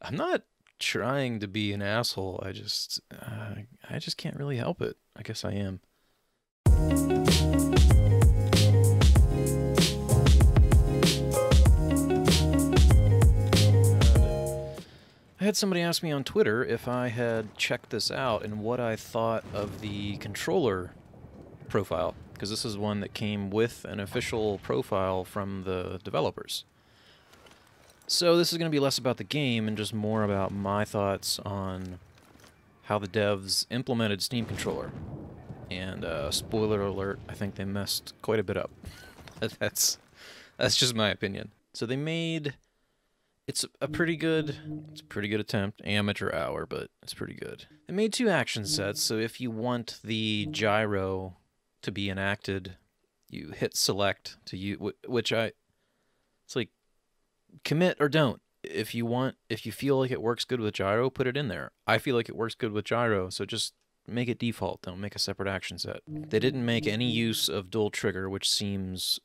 I'm not trying to be an asshole. I just can't really help it. I guess I am. I had somebody ask me on Twitter if I had checked this out and what I thought of the controller profile, because this is one that came with an official profile from the developers. So this is going to be less about the game and just more about my thoughts on how the devs implemented Steam Controller. And spoiler alert, I think they messed quite a bit up. That's just my opinion. So they made it's a pretty good attempt, amateur hour, but it's pretty good. They made 2 action sets, so if you want the gyro to be enacted, you hit select to it's like commit or don't. If you feel like it works good with gyro, put it in there. I feel like it works good with gyro, so just make it default. Don't make a separate action set. They didn't make any use of dual trigger, which seems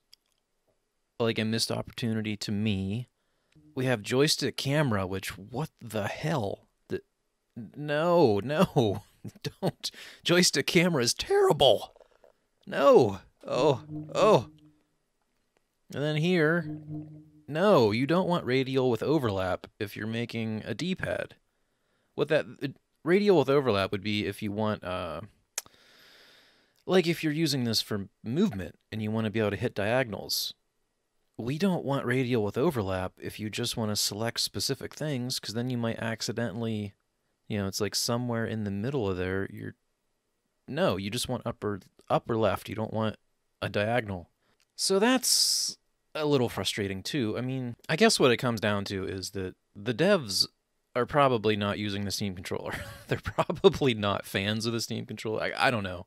like a missed opportunity to me. We have Joystick Camera, which, what the hell? No, don't. Joystick Camera is terrible. No. Oh. And then here, no, you don't want radial with overlap if you're making a D-pad. Radial with overlap would be if you want, like if you're using this for movement and you want to be able to hit diagonals. We don't want radial with overlap if you just want to select specific things, because then you might accidentally, it's like somewhere in the middle of there, no, you just want upper left. You don't want a diagonal. So that's a little frustrating too. I mean, I guess what it comes down to is that the devs are probably not using the Steam controller. They're probably not fans of the Steam controller. I don't know.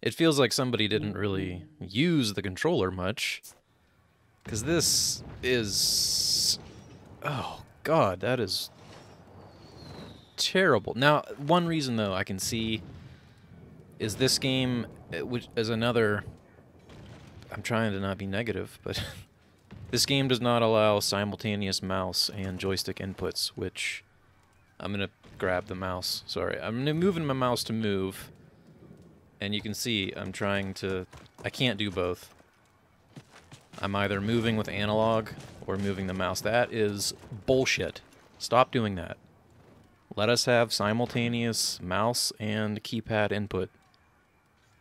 It feels like somebody didn't really use the controller much. Because this is... Oh, God, that is terrible. Now, one reason, though, I can see is this game, which is another... I'm trying to not be negative, but this game does not allow simultaneous mouse and joystick inputs, which... I'm going to grab the mouse. Sorry. I'm moving my mouse to move, and you can see I'm trying to... I can't do both. I'm either moving with analog or moving the mouse. That is bullshit. Stop doing that. Let us have simultaneous mouse and keypad input.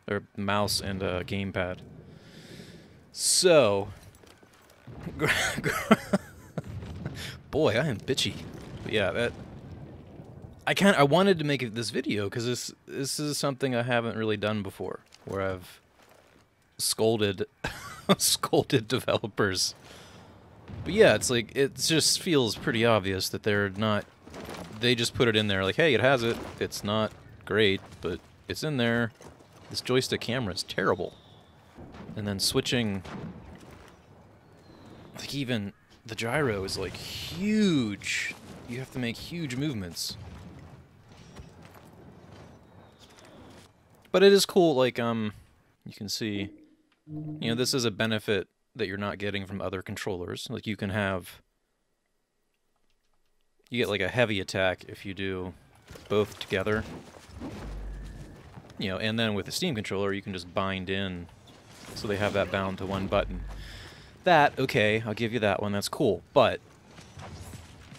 Or mouse and gamepad. So... Boy, I am bitchy. But yeah, I wanted to make this video because this is something I haven't really done before, where I've scolded scolded developers. But yeah, it's like, it just feels pretty obvious that they just put it in there like, hey, it has it. It's not great, but it's in there. This joystick camera is terrible. And then switching, like even the gyro is like huge. You have to make huge movements. But it is cool, like, you can see, this is a benefit that you're not getting from other controllers. Like, you get like a heavy attack if you do both together. And then with the Steam controller, you can just bind in, so they have that bound to one button. That, okay, I'll give you that one, that's cool. But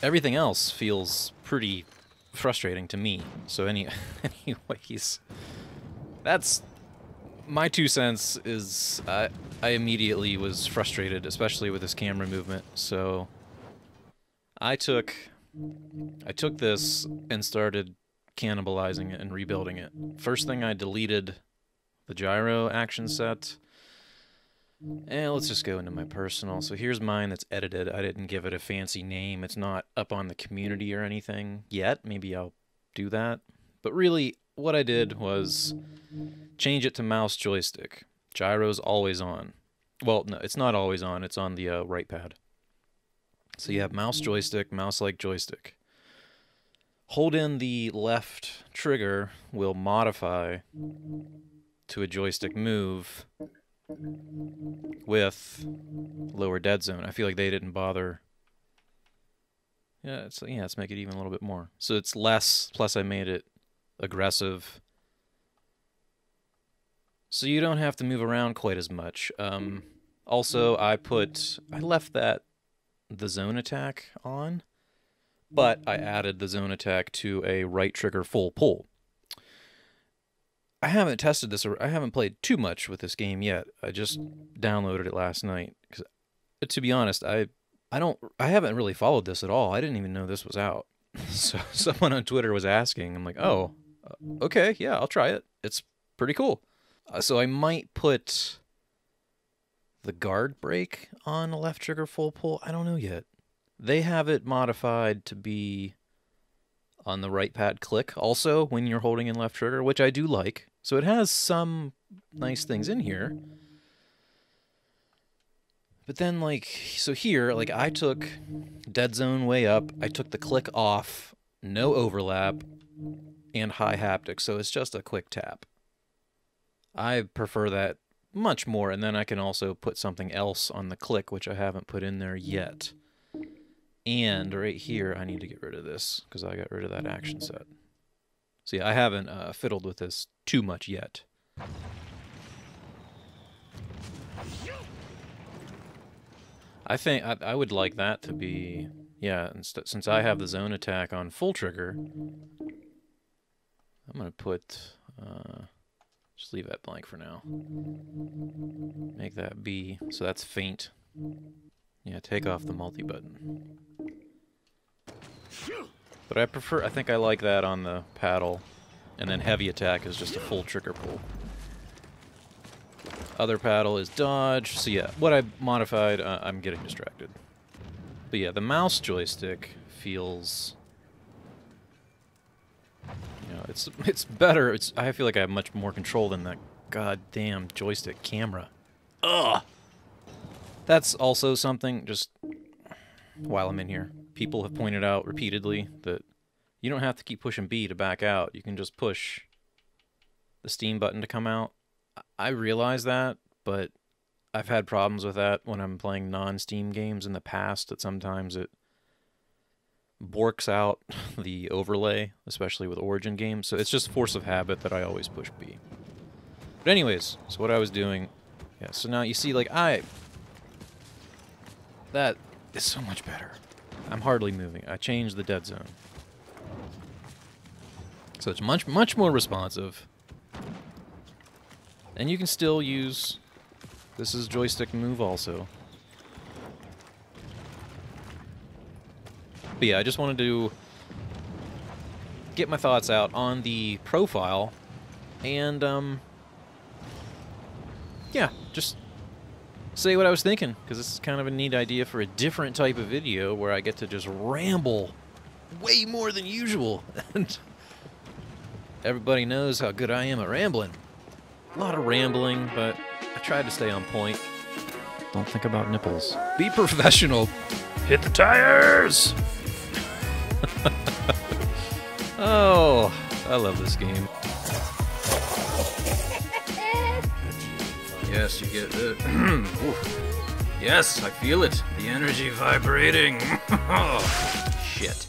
everything else feels pretty frustrating to me. So anyways, that's my 2 cents. Is I immediately was frustrated, especially with this camera movement. So I took this and started cannibalizing it and rebuilding it. First thing, I deleted the gyro action set. And let's just go into my personal. So here's mine that's edited. I didn't give it a fancy name. It's not up on the community or anything yet. Maybe I'll do that. But really, what I did was change it to mouse joystick. Gyro's always on. Well, no, it's not always on. It's on the right pad. So you have mouse joystick, mouse-like joystick. Hold in the left trigger will modify to a joystick move with lower dead zone. I feel like they didn't bother. Yeah, let's make it even a little bit more. So it's less, plus I made it aggressive. So you don't have to move around quite as much. Also, I left the zone attack on, but I added the zone attack to a right trigger full pull. I haven't tested this, or I haven't played too much with this game yet. I just downloaded it last night. 'Cause, to be honest, I haven't really followed this at all. I didn't even know this was out. So someone on Twitter was asking. I'm like, oh, okay, yeah, I'll try it. It's pretty cool. So I might put the guard brake on a left trigger full pull. I don't know yet. They have it modified to be on the right pad click also when you're holding in left trigger, which I do like. So it has some nice things in here. But then, like, so here, like, I took dead zone way up. I took the click off, no overlap, and high haptic. So it's just a quick tap. I prefer that much more. And then I can also put something else on the click, which I haven't put in there yet. And right here, I need to get rid of this because I got rid of that action set. See, I haven't fiddled with this too much yet. I think I would like that to be, yeah, since I have the zone attack on full trigger, I'm going to put, just leave that blank for now. Make that B, so that's faint. Yeah, take off the multi button. But I think I like that on the paddle, and then heavy attack is just a full trigger pull. Other paddle is dodge. So yeah, what I modified, I'm getting distracted. But yeah, the mouse joystick feels, you know, it's better. I feel like I have much more control than that goddamn joystick camera. Ugh. That's also something, just while I'm in here, people have pointed out repeatedly that you don't have to keep pushing B to back out. You can just push the Steam button to come out. I realize that, but I've had problems with that when I'm playing non-Steam games in the past, that sometimes it borks out the overlay, especially with Origin games. So it's just force of habit that I always push B. But anyways, so what I was doing, yeah, so now you see, like, that is so much better. I'm hardly moving. I changed the dead zone. So it's much, much more responsive. And you can still use, this is joystick move also. But yeah, I just wanted to get my thoughts out on the profile. And, yeah, just say what I was thinking, because this is kind of a neat idea for a different type of video where I get to just ramble way more than usual. And everybody knows how good I am at rambling. A lot of rambling, but I tried to stay on point. Don't think about nipples. Be professional. Hit the tires! Oh, I love this game. Yes, you get it. Yes, I feel it. The energy vibrating. Oh, shit.